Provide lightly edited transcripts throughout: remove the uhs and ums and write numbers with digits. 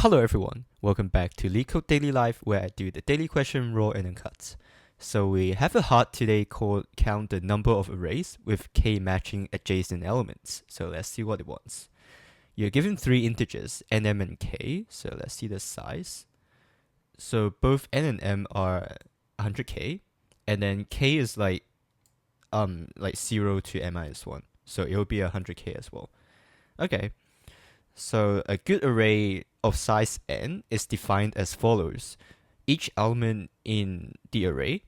Hello everyone, welcome back to LeetCode Daily Live, where I do the daily question, raw and uncut. So we have a hard today called count the number of arrays with k matching adjacent elements. So let's see what it wants. You're given three integers, n, m, and k. So let's see the size. So both n and m are 100k, and then k is like 0 to m minus 1. So it will be 100k as well. Okay. So a good array of size n is defined as follows. Each element in the array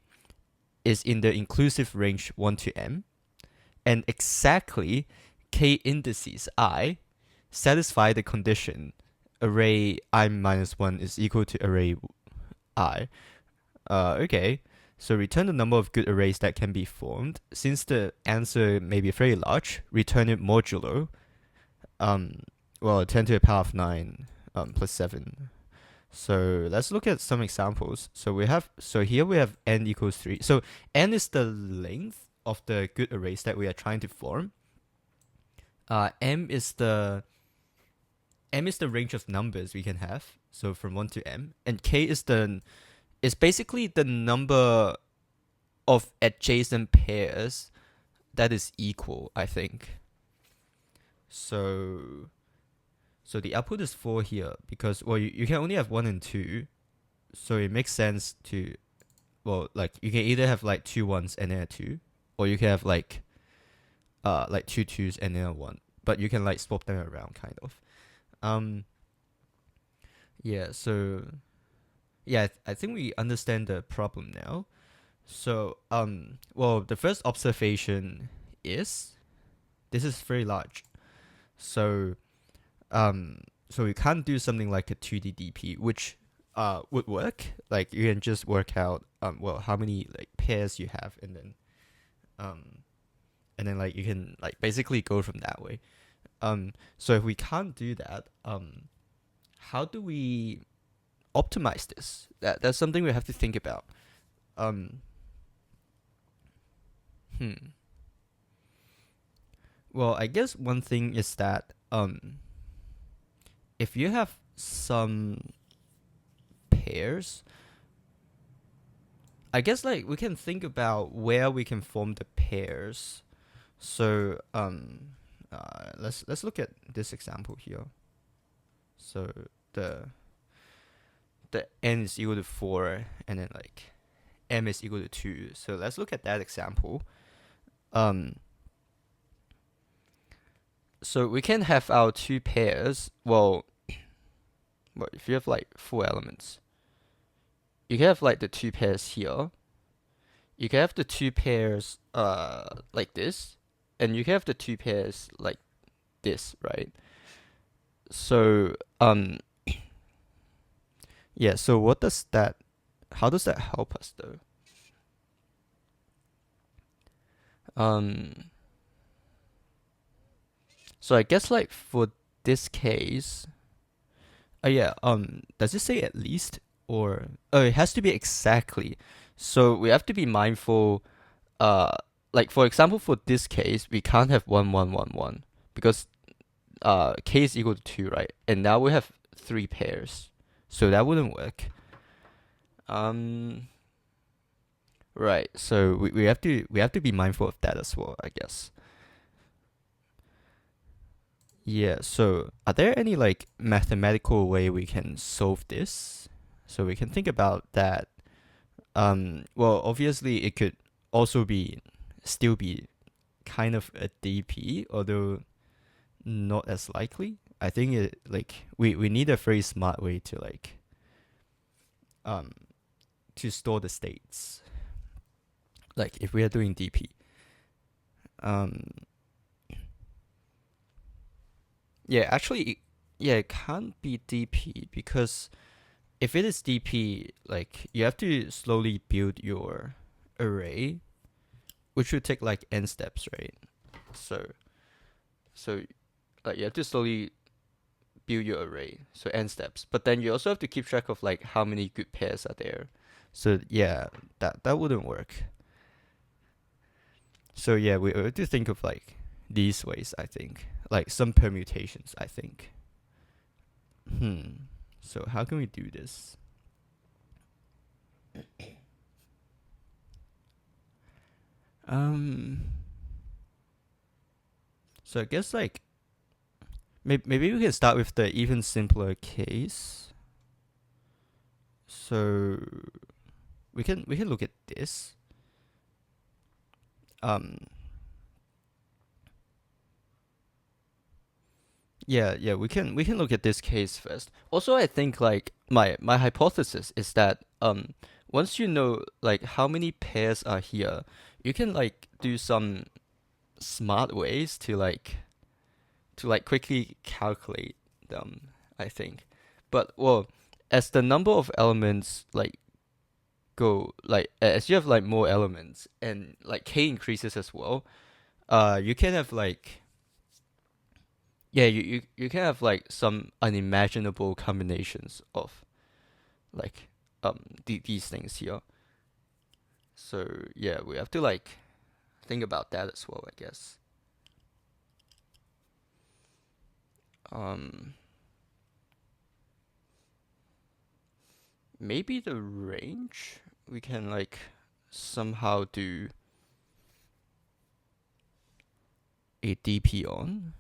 is in the inclusive range 1 to m, and exactly k indices I satisfy the condition array I minus 1 is equal to array I. Okay, so return the number of good arrays that can be formed. Since the answer may be very large, return it modulo 10 to the power of 9 plus 7. So let's look at some examples. So here we have n equals 3. So n is the length of the good arrays that we are trying to form. M is the range of numbers we can have. So from 1 to m, and k is basically the number of adjacent pairs that is equal, I think. So the output is 4 here because, you can only have 1 and 2. So it makes sense to, you can either have like 2 1s and then a 2, or you can have like 2 2s and then a 1. But you can like swap them around kind of. I think we understand the problem now. So, the first observation is this is very large. So we can't do something like a 2D DP, which would work. Like you can just work out how many like pairs you have, and then like you can like basically go from that way. So if we can't do that, how do we optimize this? That's something we have to think about. Well, I guess one thing is that if you have some pairs, I guess like we can think about where we can form the pairs. So let's look at this example here. So the n is equal to 4, and then like m is equal to 2. So let's look at that example. So we can have our two pairs. If you have like 4 elements, you can have like the 2 pairs here. You can have the 2 pairs like this, and you can have the 2 pairs like this, right? So so how does that help us though? So I guess like for this case, does it say at least, or it has to be exactly? So we have to be mindful. Like for example, for this case, we can't have 1 1 1 1 because k is equal to 2, right? And now we have 3 pairs, so that wouldn't work. Right. So we have to be mindful of that as well, I guess. Yeah, so are there any like mathematical way we can solve this? So we can think about that. Obviously it could also still be kind of a DP, although not as likely. I think it like we need a very smart way to like to store the states. Like if we are doing DP. It can't be DP because if it is DP, like you have to slowly build your array, which would take like n steps, right? So like you have to slowly build your array, so n steps. But then you also have to keep track of like how many good pairs are there. So yeah, that wouldn't work. So yeah, we have to think of like these ways, I think. Like some permutations, I think. So how can we do this? So I guess like maybe we can start with the even simpler case. So we can look at this. Yeah, we can look at this case first. Also, I think like my hypothesis is that once you know like how many pairs are here, you can like do some smart ways to like quickly calculate them, I think. But well, as the number of elements like go like as you have like more elements and like k increases as well, you can have like yeah, you can have like some unimaginable combinations of like these things here. So yeah, we have to like think about that as well, I guess. Maybe the range we can like somehow do a DP on.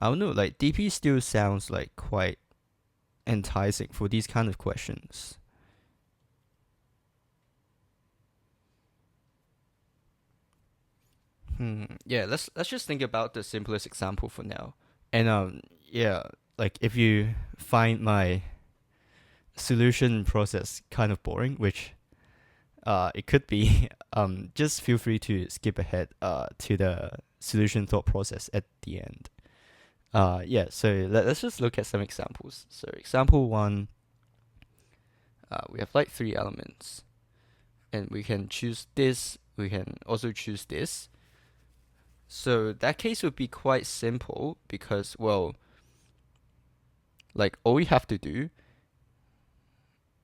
I don't know, like DP still sounds like quite enticing for these kind of questions. Yeah, let's just think about the simplest example for now. And yeah, like if you find my solution process kind of boring, which it could be, just feel free to skip ahead to the solution thought process at the end. Yeah, so let's just look at some examples. So example one, we have like 3 elements, and we can choose this. We can also choose this. So that case would be quite simple because, well, like all we have to do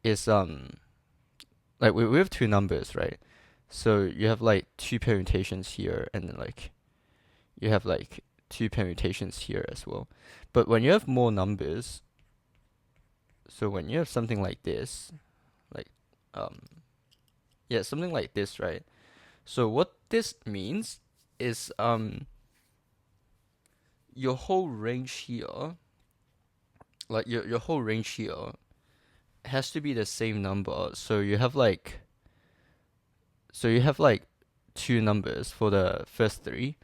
is like we have 2 numbers, right? So you have like 2 permutations here, and then like you have like 2 permutations here as well. But when you have more numbers, so when you have something like this, like yeah, something like this, right? So what this means is your whole range here, like your whole range here has to be the same number. So you have like 2 numbers for the first 3,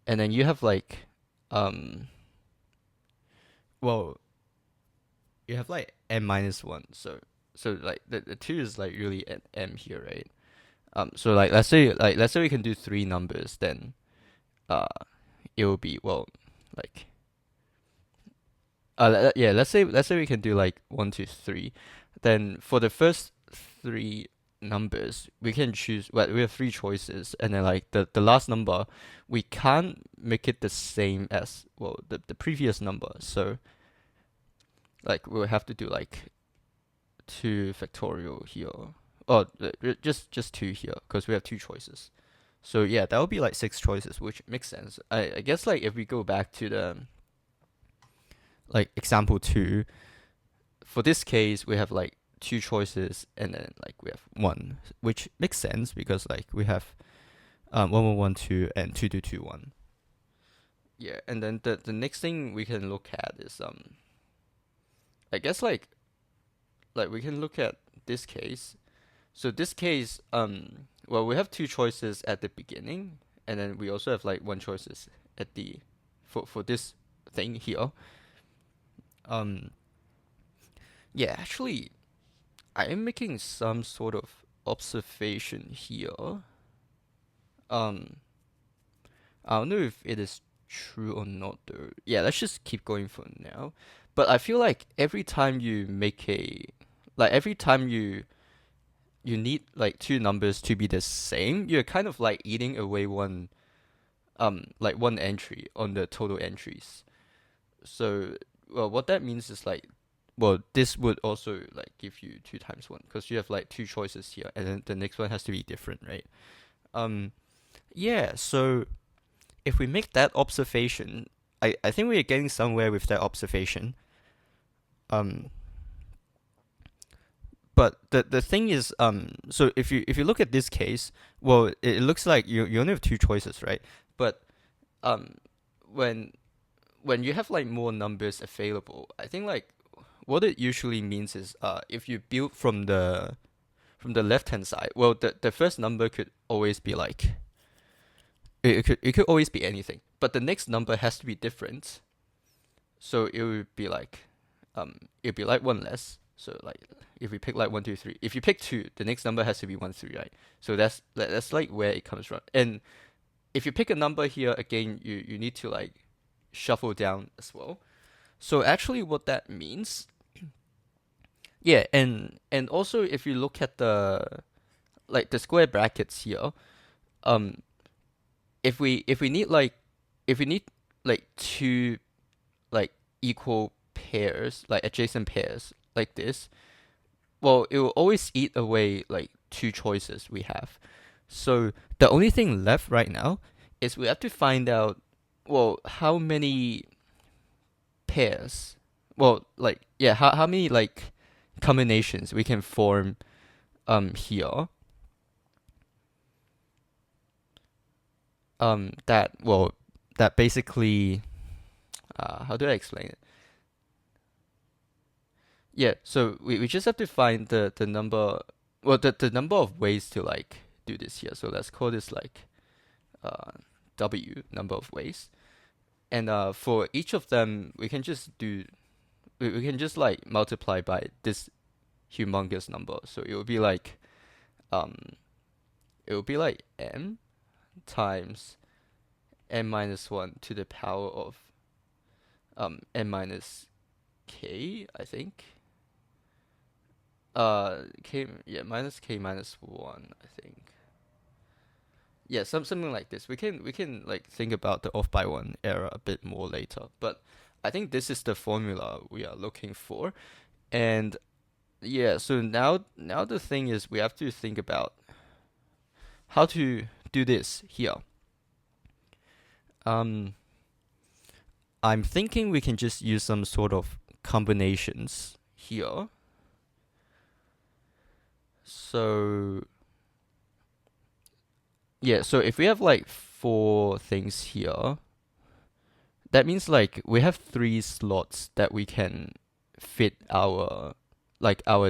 and then you have like well, you have like m minus 1. So like the 2 is like really an m here, right? So like let's say we can do 3 numbers, then it will be, well, like yeah, let's say we can do like 1 2 3. Then for the first 3 numbers, we can choose, well, we have 3 choices, and then like the last number, we can't make it the same as, well, the previous number. So like we'll have to do like 2 factorial here. Oh, just 2 here because we have 2 choices. So yeah, that would be like 6 choices, which makes sense. I guess like if we go back to the like example 2, for this case we have like 2 choices, and then like we have 1, which makes sense because like we have 1 1 1 2 and 2 2 2 1. Yeah, and then the next thing we can look at is I guess like we can look at this case. So this case, well, we have 2 choices at the beginning, and then we also have like 1 choices at the for this thing here. Yeah, actually, I am making some sort of observation here. I don't know if it is true or not though. Yeah, let's just keep going for now. But I feel like every time you make every time you need like 2 numbers to be the same, you're kind of like eating away one entry on the total entries. So, well, what that means is like, well, this would also like give you 2 times 1 because you have like 2 choices here, and then the next one has to be different, right? Yeah, so if we make that observation, I think we are getting somewhere with that observation. Um, but the thing is, so if you look at this case, well, it looks like you only have two choices, right? But um, when when you have like more numbers available, I think like what it usually means is if you build from the left hand side, well, the first number could always be like it could always be anything, but the next number has to be different. So it'd be like one less. So like if we pick like 1, 2, 3, if you pick two, the next number has to be 1, 3, right? So that's like where it comes from. And if you pick a number here again, you need to like shuffle down as well. So actually, what that means, yeah, and also if you look at the square brackets here, um, if we need like two like equal pairs, like adjacent pairs like this, well, it will always eat away like two choices we have. So the only thing left right now is we have to find out, well, how many pairs, well, like, yeah, how many like combinations we can form here. That, well, that basically, how do I explain it? Yeah, so we just have to find the number, well, the number of ways to like do this here. So let's call this like uh W, number of ways. And for each of them, we can just we can just like multiply by this humongous number. So um it will be like m times n minus 1 to the power of n minus k, I think. K, yeah, minus k minus 1, I think. Yeah, something like this. We can like think about the off by one error a bit more later, but I think this is the formula we are looking for. And yeah, so now the thing is we have to think about how to do this here. Um, I'm thinking we can just use some sort of combinations here. So yeah, so if we have like four things here, that means like we have three slots that we can fit our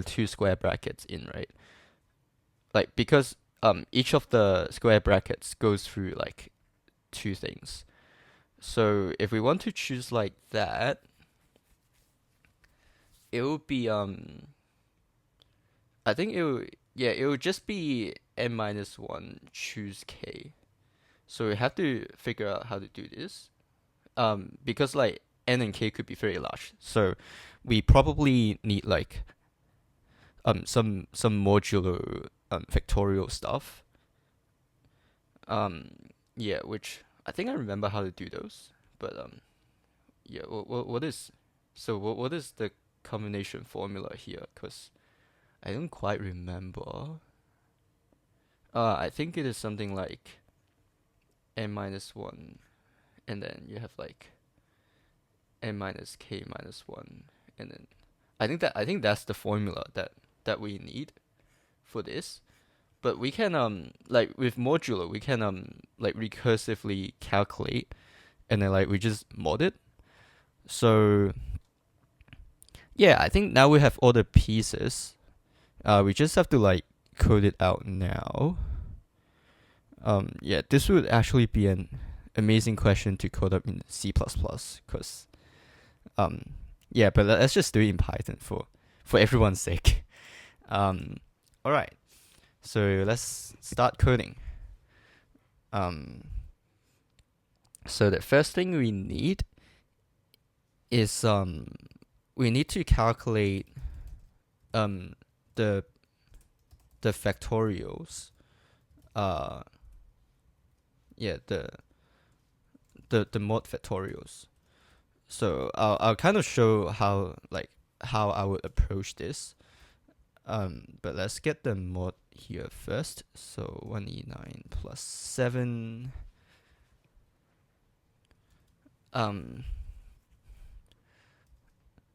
two square brackets in, right? Like because each of the square brackets goes through like two things. So if we want to choose like that, it would be I think it would just be n minus 1 choose k. So we have to figure out how to do this. Because like n and k could be very large. So we probably need like some modulo factorial stuff. Yeah, which I think I remember how to do those. But yeah, what is what is the combination formula here? Cause I don't quite remember. I think it is something like n minus 1, and then you have like n minus k minus 1, and then I think that's the formula that we need for this. But we can like with modulo we can like recursively calculate, and then like we just mod it. So yeah, I think now we have all the pieces. We just have to like code it out now. Yeah, this would actually be an amazing question to code up in C++, because yeah, but let's just do it in Python for everyone's sake. All right, so let's start coding. So the first thing we need is we need to calculate the factorials. Yeah, the mod factorials. So I'll kind of show how I would approach this. But let's get the mod here first. So 1e9 plus 7.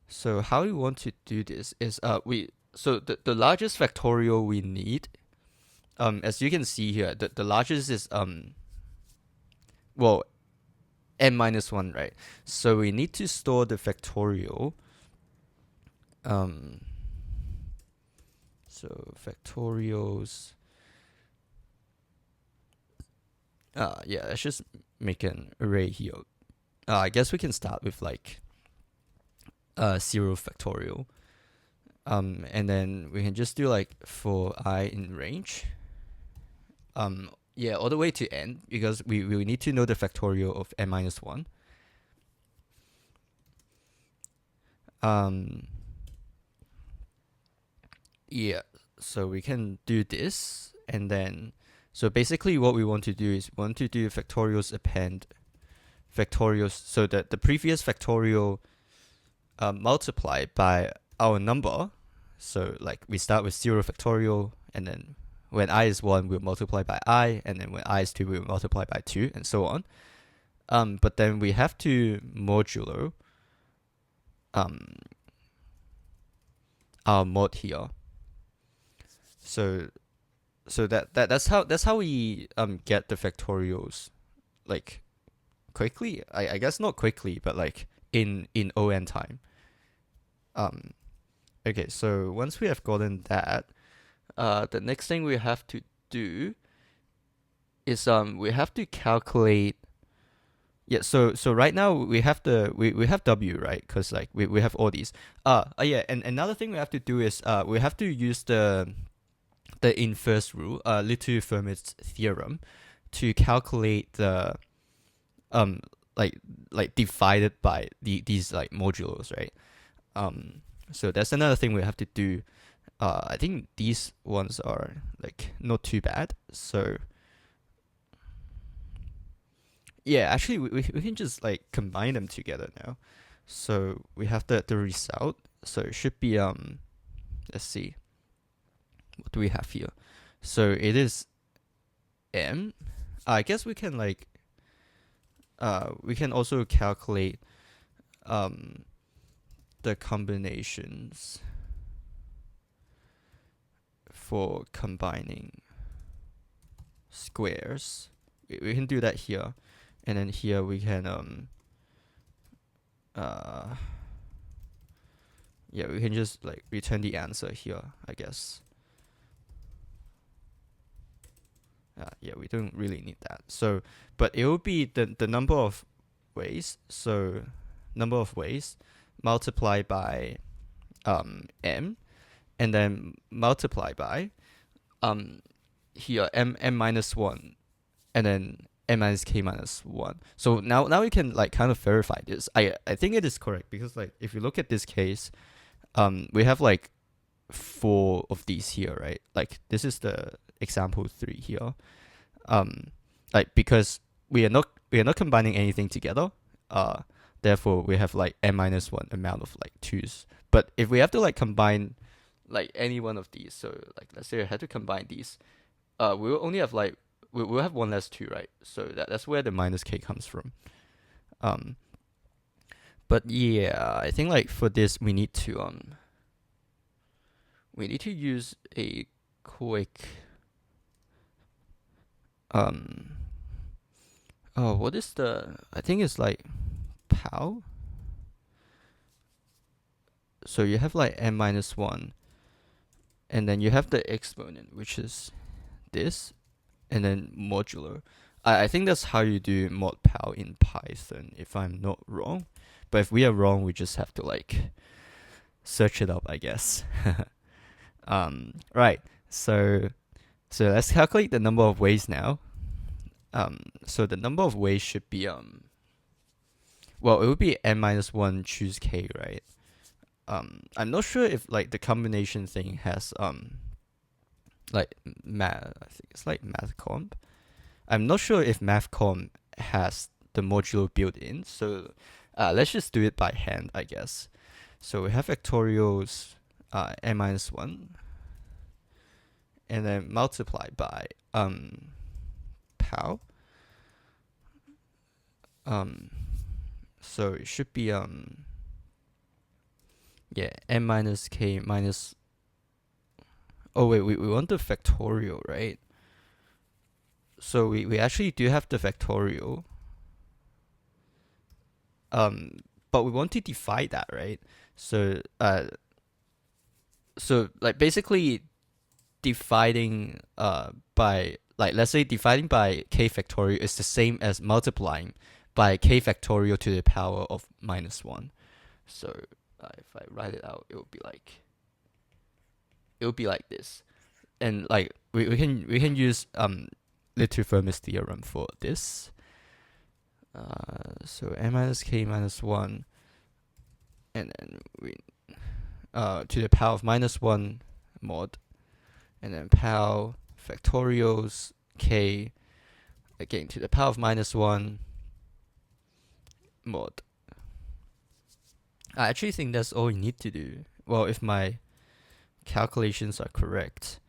So how we want to do this is we so the largest factorial we need, as you can see here, the largest is well, n minus 1, right? So we need to store the factorial. So factorials. Yeah, let's just make an array here. I guess we can start with like 0 factorial. And then we can just do like for I in range. Yeah, all the way to n, because we need to know the factorial of n minus 1. Yeah, so we can do this, and then so basically what we want to do is we want to do factorials append factorials, so that the previous factorial multiplied by our number. So like we start with 0 factorial, and then when I is 1, we'll multiply by I, and then when I is 2, we'll multiply by 2, and so on. But then we have to modulo our mod here. So that's how we get the factorials like quickly. I guess not quickly, but like in on time. Okay, so once we have gotten that, the next thing we have to do is we have to calculate. Yeah, so right now we have we have W, right? Because like we have all these. Yeah, and another thing we have to do is we have to use the inverse rule, little Fermat's theorem, to calculate the like divided by these like modulos, right? So that's another thing we have to do. I think these ones are like not too bad. So yeah, actually we can just like combine them together now. So we have the result. So it should be let's see. What do we have here? So it is m. I guess we can like we can also calculate the combinations for combining squares. We can do that here, and then here we can yeah, we can just like return the answer here, I guess. Yeah, we don't really need that. So, but it will be the number of ways. So, number of ways multiplied by m, and then multiply by here m minus 1, and then m minus k minus 1. So now we can like kind of verify this. I think it is correct, because like if you look at this case, we have like 4 of these here, right? Like this is the example 3 here. Like because we are not combining anything together. Therefore we have like n minus 1 amount of like 2's. But if we have to like combine like any one of these, so like let's say I had to combine these, we will only have like we'll have 1 less 2, right? So that's where the minus k comes from. But yeah, I think like for this we need to use a quick what is the, I think it's like pow. So you have like n minus 1, and then you have the exponent, which is this, and then modular. I think that's how you do mod pow in Python, if I'm not wrong. But if we are wrong, we just have to like search it up, I guess. Right. So let's calculate the number of ways now. So the number of ways should be well, it would be n minus 1 choose k, right? I'm not sure if like the combination thing has like math. I think it's like mathcomp. I'm not sure if mathcomp has the modulo built in. So let's just do it by hand, I guess. So we have factorials n minus 1, and then multiply by pow. So it should be yeah, n minus k minus Oh wait, we want the factorial, right? So we actually do have the factorial. But we want to divide that, right? So so like basically dividing by, like, let's say dividing by k factorial is the same as multiplying by k factorial to the power of -1. So if I write it out, it would be like this. And like we can use little Fermat's theorem for this. So n minus k minus 1, and then we to the power of -1 mod, and then power factorials k again to the power of -1 mod. I actually think that's all you need to do. Well, if my calculations are correct,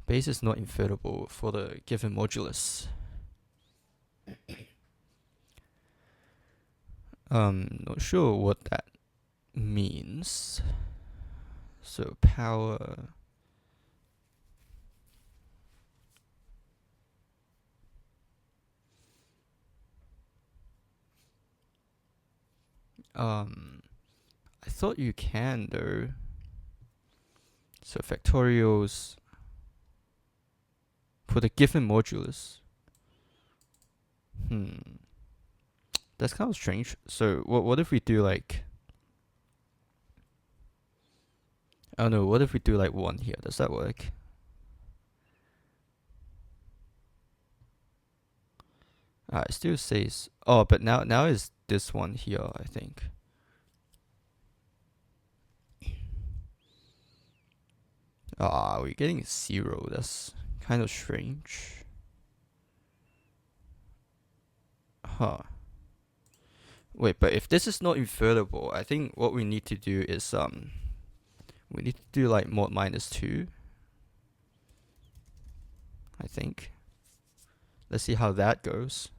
base is not invertible for the given modulus. Not sure what that means. So power I thought you can though. So factorials for the given modulus. That's kind of strange. So what if we do like, I don't know, what if we do like 1 here? Does that work? It still says, oh, but now is this one here, I think. We're getting 0. That's kind of strange. Huh. Wait, but if this is not invertible, I think what we need to do is we need to do like mod -2. I think. Let's see how that goes.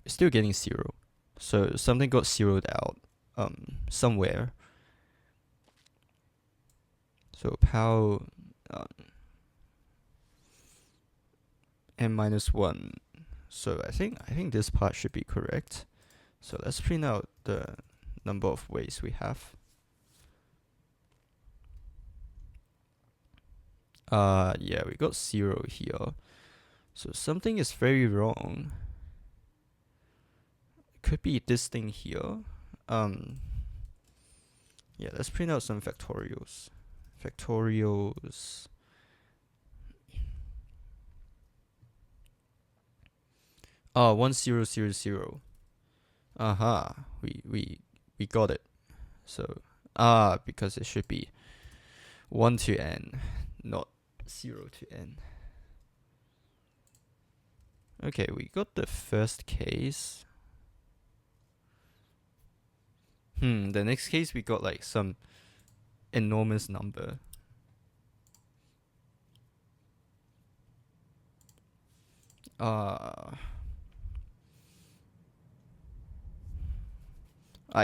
It's still getting 0. So something got zeroed out somewhere. So power n-1. So I think this part should be correct. So let's print out the number of ways we have. Yeah, we got 0 here. So something is very wrong. It could be this thing here. Yeah, let's print out some factorials. Factorials. 1 0 0 0. We got it. So because it should be 1 to n, not 0 to n. Okay, we got the first case. The next case we got like some enormous number. I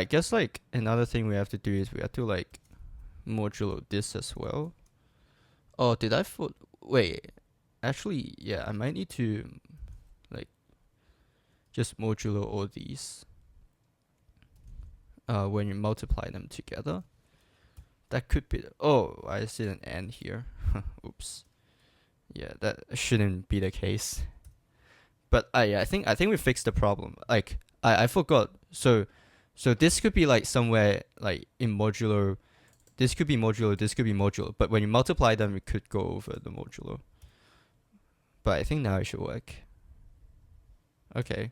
guess like another thing we have to do is we have to like modulo this as well. Oh, did I wait, actually, yeah, I might need to like just modulo all these when you multiply them together. That could be oh, I see an n here. Oops. Yeah, that shouldn't be the case. But yeah, I think we fixed the problem. Like I forgot. So this could be like somewhere like in modulo. This could be modulo, this could be modulo. But when you multiply them, it could go over the modulo. But I think now it should work. Okay.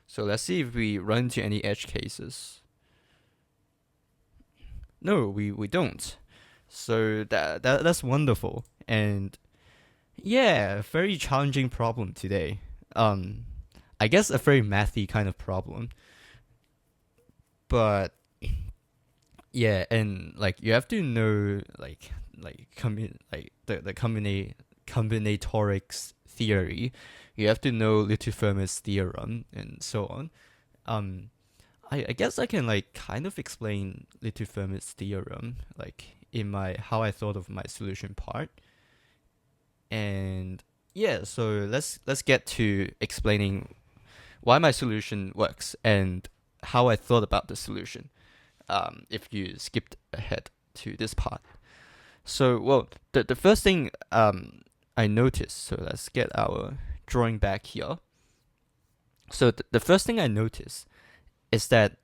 So let's see if we run into any edge cases. No, we don't. So that's wonderful. And yeah, very challenging problem today. I guess a very mathy kind of problem. But yeah, and like you have to know the combinatorics theory. You have to know little Fermat's theorem and so on. I guess I can like kind of explain little Fermat's theorem, like in my how I thought of my solution part. And yeah, so let's get to explaining why my solution works and how I thought about the solution. If you skipped ahead to this part. So well, the first thing I noticed. So let's get our drawing back here. So the first thing I noticed is that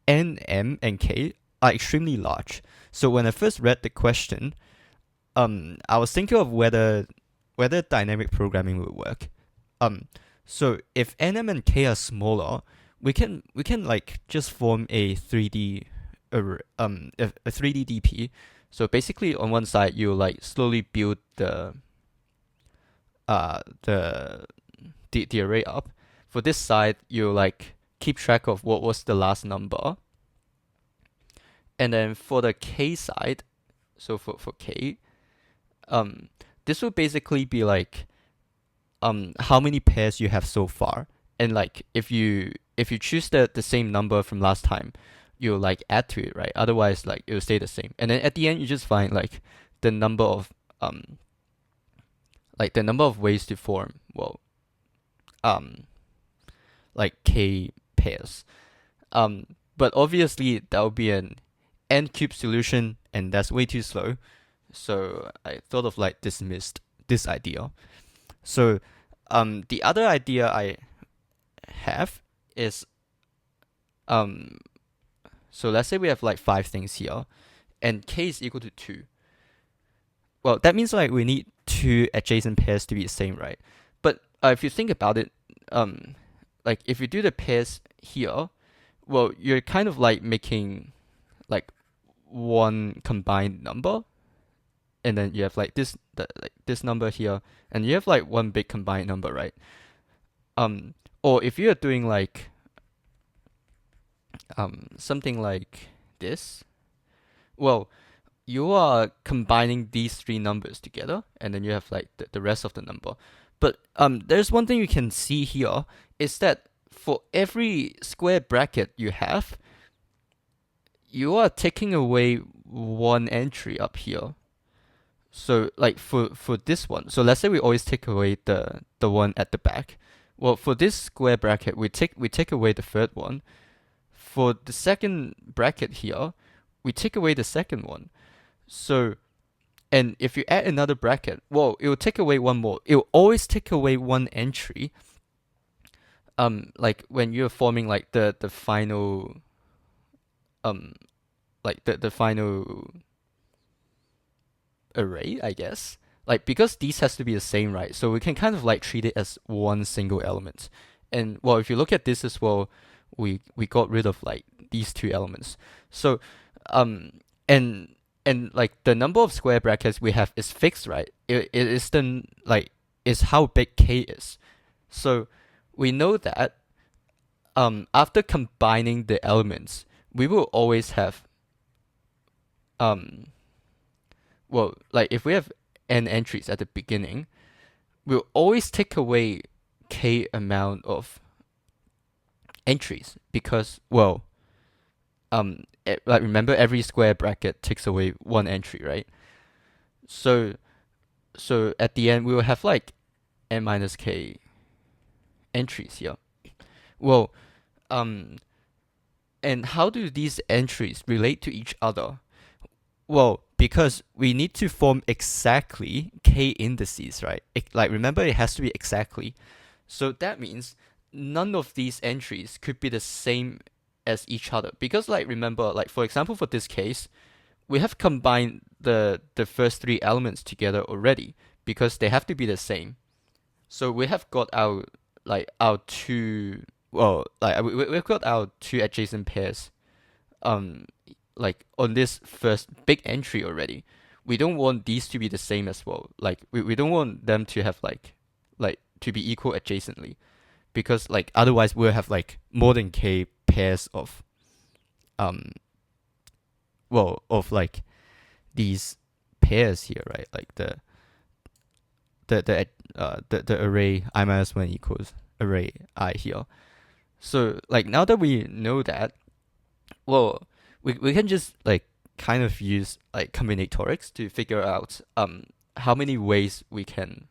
N, M, and K are extremely large. So when I first read the question, I was thinking of whether dynamic programming will work. So if N, M, and K are smaller, we can like just form a 3D a 3D DP. So basically, on one side, you like slowly build the array up. For this side, you like keep track of what was the last number. And then for the K side, so for K, this will basically be like how many pairs you have so far. And like if you choose the same number from last time, you'll like add to it, right? Otherwise like it'll stay the same. And then at the end you just find like the number of ways to form like K pairs. But obviously that would be an n cube solution, and that's way too slow. So I thought of like dismissed this idea. So the other idea I have is so let's say we have like 5 things here, and K is equal to 2. Well, that means like we need 2 adjacent pairs to be the same, right? But if you think about it, like if you do the pairs here, well, you're kind of like making like one combined number, and then you have like this number here, and you have like one big combined number, right? Or if you're doing like something like this, well, you are combining these 3 numbers together, and then you have like the rest of the number. But there's one thing you can see here is that for every square bracket you have, you are taking away one entry up here. So like for this one, so let's say we always take away the one at the back. Well, for this square bracket, we take away the third one. For the second bracket here, we take away the second one. So, and if you add another bracket, well, it will take away one more. It will always take away one entry. Like when you're forming like the final, like the final array, I guess. Like because these has to be the same, right? So we can kind of like treat it as one single element. And well, if you look at this as well, we got rid of like these 2 elements. So and like the number of square brackets we have is fixed, right? It is then like is how big K is. So we know that after combining the elements, we will always have well, like if we have n entries at the beginning, we'll always take away K amount of entries because, well, like remember every square bracket takes away one entry, right? So at the end we will have like n minus K entries here. Well, and how do these entries relate to each other? Well, because we need to form exactly K indices, right? Like remember, it has to be exactly. So that means none of these entries could be the same as each other. Because like remember, like for example, for this case, we have combined the first 3 elements together already because they have to be the same. So we have got our 2, well, like we've got our 2 adjacent pairs like on this first big entry already. We don't want these to be the same as well. Like we don't want them to have like to be equal adjacently, because like otherwise we'll have like more than K pairs of of like these pairs here, right? Like the array I minus 1 equals array I here. So like now that we know that, well, we can just like kind of use like combinatorics to figure out how many ways we can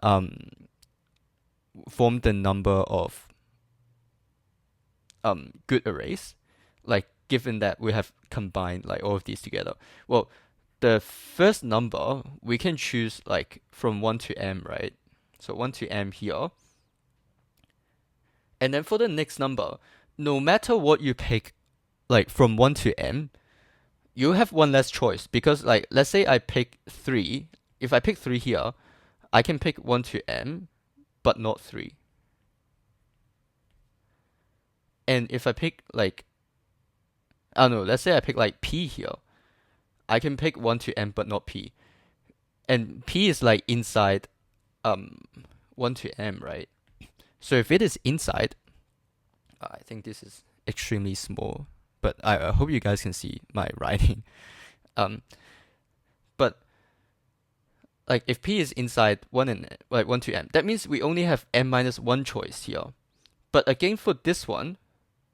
um form the number of good arrays, like given that we have combined like all of these together. Well, the first number we can choose like from 1 to m, right? So 1 to m here. And then for the next number, no matter what you pick, like from 1 to m, you have one less choice because like let's say I pick 3. If I pick 3 here, I can pick 1 to m, but not 3. And if I pick like, I don't know, let's say I pick like p here, I can pick 1 to m but not p. And p is like inside 1 to m, right? So if it is inside, I think this is extremely small, but I hope you guys can see my writing. But like if p is inside 1 and like 1 to m, that means we only have m minus 1 choice here. But again for this one,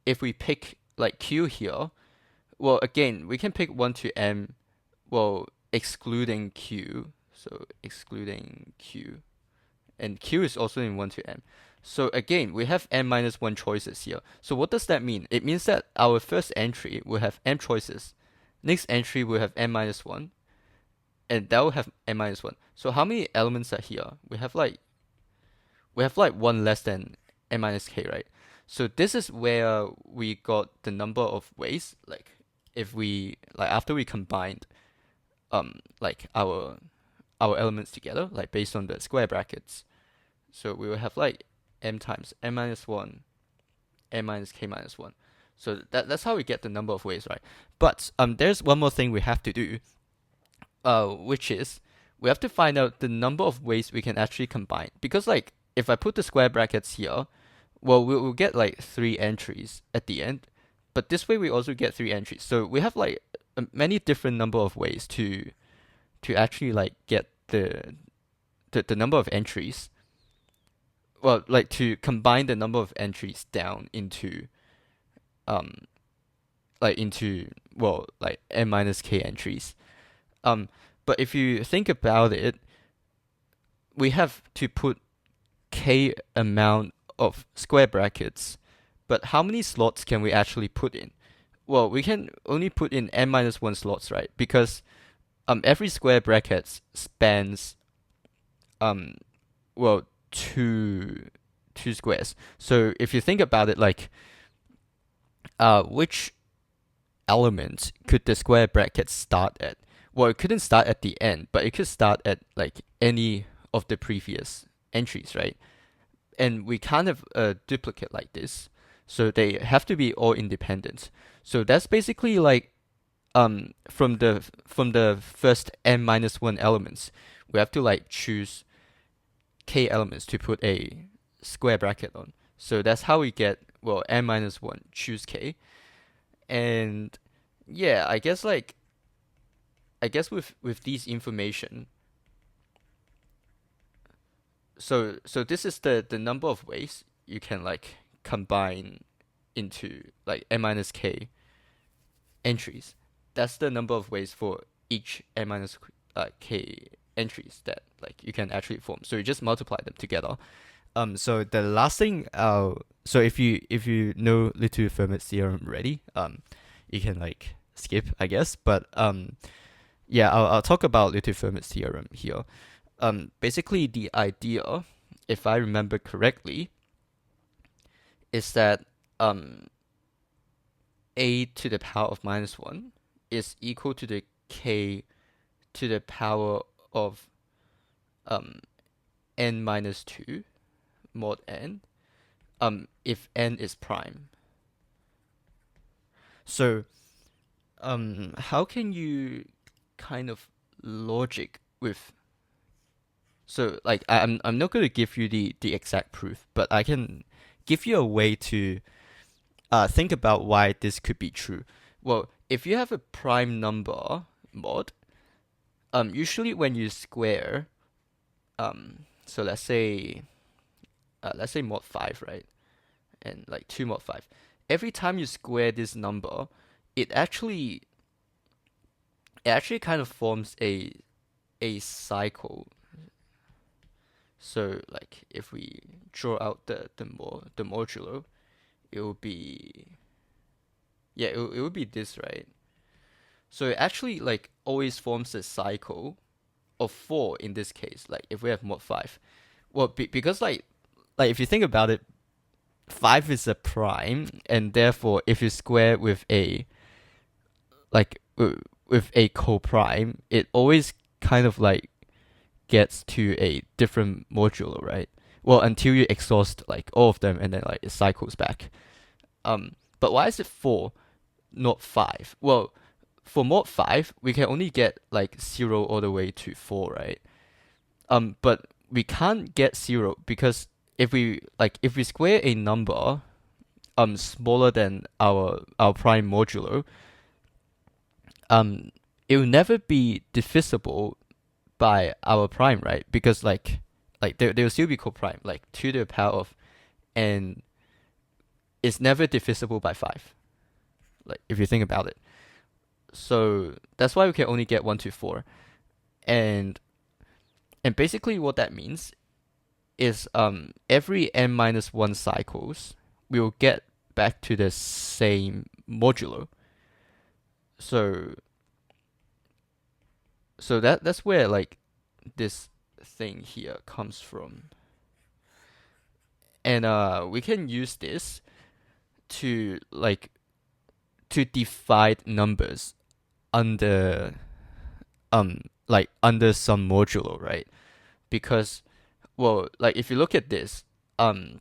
if we pick like q here, well again we can pick 1 to m, well excluding q, so excluding q, and q is also in 1 to m. So again, we have m minus 1 choices here. So what does that mean? It means that our first entry will have m choices. Next entry will have m minus 1. And that will have m minus 1. So how many elements are here? We have like one less than m minus k, right? So this is where we got the number of ways, like if we like after we combined like our elements together, like based on the square brackets. So we will have like m times m minus 1, m minus k minus 1. So that's how we get the number of ways, right? But there's one more thing we have to do, which is we have to find out the number of ways we can actually combine. Because like if I put the square brackets here, well we'll get like 3 entries at the end. But this way we also get 3 entries. So we have like many different number of ways to actually like get the number of entries, well, like to combine the number of entries down into like n minus k entries. But if you think about it, we have to put k amount of square brackets, but how many slots can we actually put in? Well, we can only put in n minus 1 slots, right? Because every square bracket spans well two squares. So if you think about it, like which element could the square bracket start at? Well, it couldn't start at the end, but it could start at like any of the previous entries, right? And we can't have a duplicate like this, so they have to be all independent. So that's basically like from the first n minus 1 elements, we have to like choose k elements to put a square bracket on. So that's how we get, well, n minus 1 choose k. And yeah, I guess with these information, so this is the number of ways you can like combine into like n minus k entries. That's the number of ways for each n minus k entries that like you can actually form. So you just multiply them together. So the last thing, so if you know little Fermat's theorem already, you can like skip, I guess. But yeah, I'll talk about little Fermat's theorem here. Basically the idea, if I remember correctly, is that a to the power of minus 1 is equal to the k to the power of n minus 2 mod n, if n is prime. So how can you kind of logic with, so like I'm not going to give you the exact proof, but I can give you a way to think about why this could be true. Well, if you have a prime number mod, usually when you square, so let's say mod 5, right? and like 2 mod 5. Every time you square this number, it actually kind of forms a cycle. So like if we draw out the modulo, it will be, yeah, it would be this, right? So it actually like always forms a cycle of 4 in this case, like if we have mod 5. Well, because like if you think about it, 5 is a prime, and therefore if you square with a with a co-prime, it always kind of like gets to a different modulo, right? Well, until you exhaust like all of them, and then like it cycles back. But why is it 4, not 5? Well, for mod 5, we can only get like 0 all the way to 4, right? But we can't get 0 because if we square a number smaller than our prime modulo, it will never be divisible by our prime, right? Because like they will still be co-prime, like 2 to the power of n is never divisible by 5. Like if you think about it. So that's why we can only get 1 to 4. And basically what that means is every n minus 1 cycles we will get back to the same modulo. So that's where like this thing here comes from. And we can use this to divide numbers under under some modulo, right? Because, well, like if you look at this, and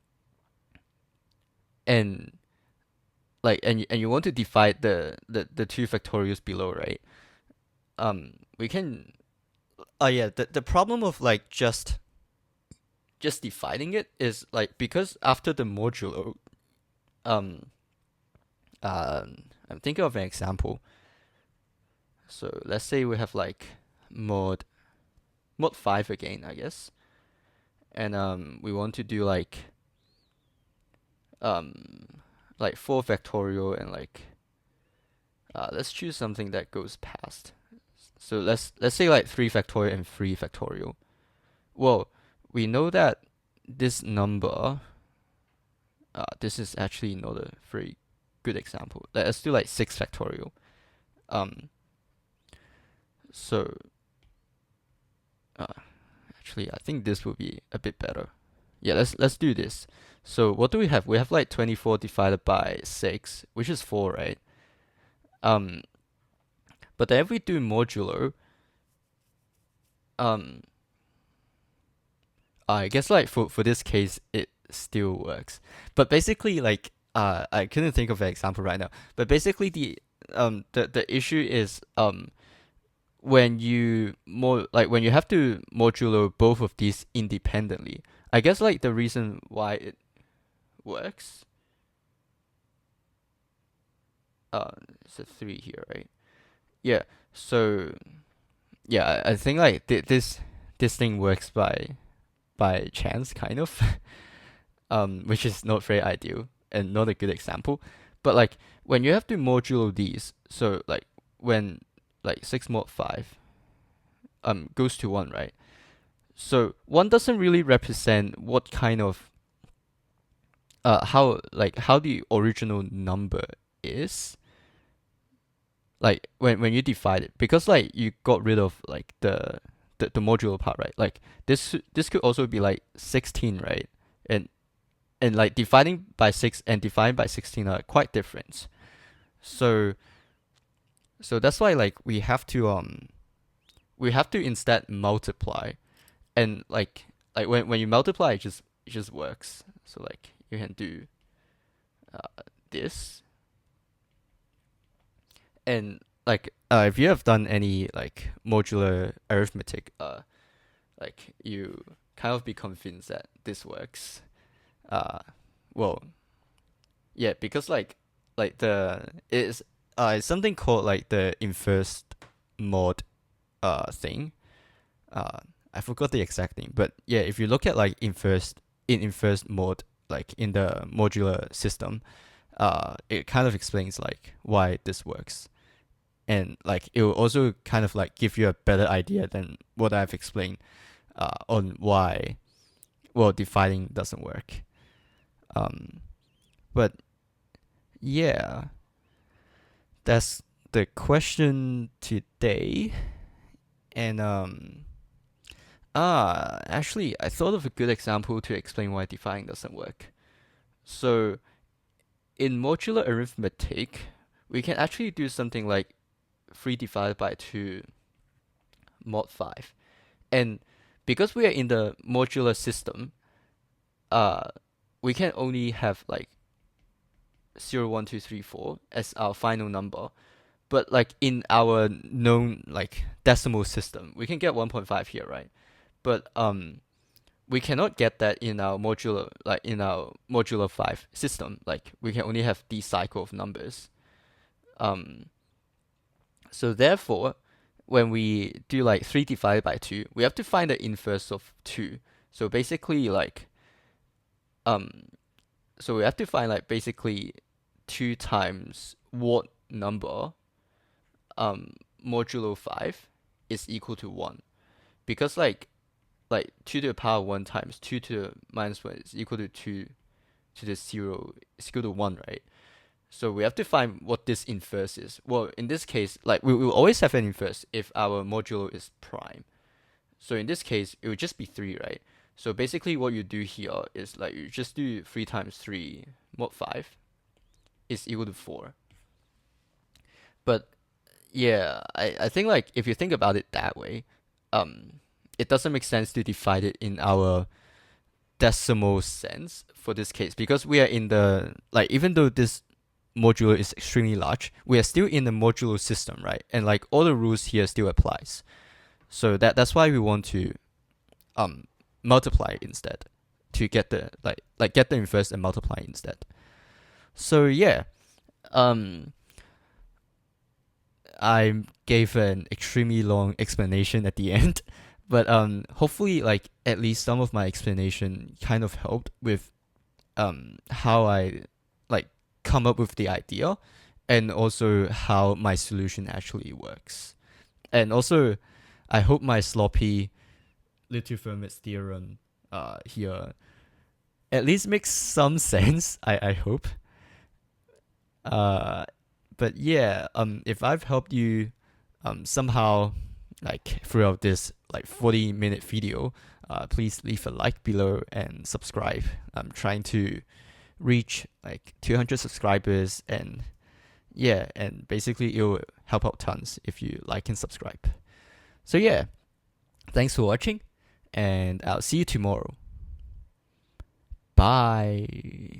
you want to divide the 2 factorials below, right? We can. Yeah. The problem of like just dividing it is like because after the modulo, I'm thinking of an example. So let's say we have like mod 5 again, I guess, and we want to do like 4 factorial and like let's choose something that goes past. So let's say like 3 factorial and 3 factorial. Well, we know that this number, this is actually not a very good example. Let's do like 6 factorial. So actually I think this would be a bit better. Yeah, let's do this. So what do we have? We have like 24 divided by 6, which is 4, right? But then if we do modulo, I guess like for this case it still works. But basically like I couldn't think of an example right now. But basically the issue is when you when you have to modulo both of these independently. I guess like the reason why it works, it's a 3 here, right? Yeah. So yeah, I think like this thing works by chance, kind of, which is not very ideal and not a good example. But like when you have to modulo these, so like when like 6 mod 5 goes to 1, right? So 1 doesn't really represent what kind of how the original number is, like when you divide it, because like you got rid of like the modulo part, right? Like this could also be like 16, right? And like dividing by 6 and dividing by 16 are quite different. So that's why like we have to instead multiply, and like when you multiply, it just works. So like you can do this, and like if you have done any like modular arithmetic, like you kind of be convinced that this works. Well, yeah, because like it's something called like the inverse mod thing. I forgot the exact name, but yeah, if you look at like inverse mod like in the modular system, it kind of explains like why this works. And like it will also kind of like give you a better idea than what I've explained on why, well, dividing doesn't work. But yeah, that's the question today. And actually, I thought of a good example to explain why dividing doesn't work. So in modular arithmetic, we can actually do something like 3 divided by 2 mod 5. And because we are in the modular system, we can only have like 0, 1, 2, 3, 4 as our final number. But like in our known like decimal system, we can get 1.5 here, right? But we cannot get that in our modular 5 system. Like we can only have this cycle of numbers. So therefore, when we do like 3 divided by 2, we have to find the inverse of 2. So basically like so we have to find like basically 2 times what number modulo 5 is equal to 1. Because like 2 to the power 1 times 2 to the minus 1 is equal to 2 to the 0 is equal to 1, right? So we have to find what this inverse is. Well, in this case, like we will always have an inverse if our modulo is prime. So in this case, it would just be 3, right? So basically what you do here is like you just do 3 times 3 mod 5 is equal to 4. But yeah, I think like if you think about it that way, it doesn't make sense to divide it in our decimal sense for this case, because we are in the, like, even though this modulo is extremely large, we are still in the modulo system, right? And like all the rules here still applies. So that's why we want to multiply instead, to get the like get the inverse and multiply instead. So yeah, I gave an extremely long explanation at the end, but hopefully like at least some of my explanation kind of helped with how I like come up with the idea, and also how my solution actually works. And also I hope my sloppy little Fermat's theorem here at least makes some sense. I hope. But yeah, if I've helped you somehow like throughout this like 40-minute video, please leave a like below and subscribe. I'm trying to reach like 200 subscribers, and yeah, and basically it will help out tons if you like and subscribe. So yeah, thanks for watching, and I'll see you tomorrow. Bye.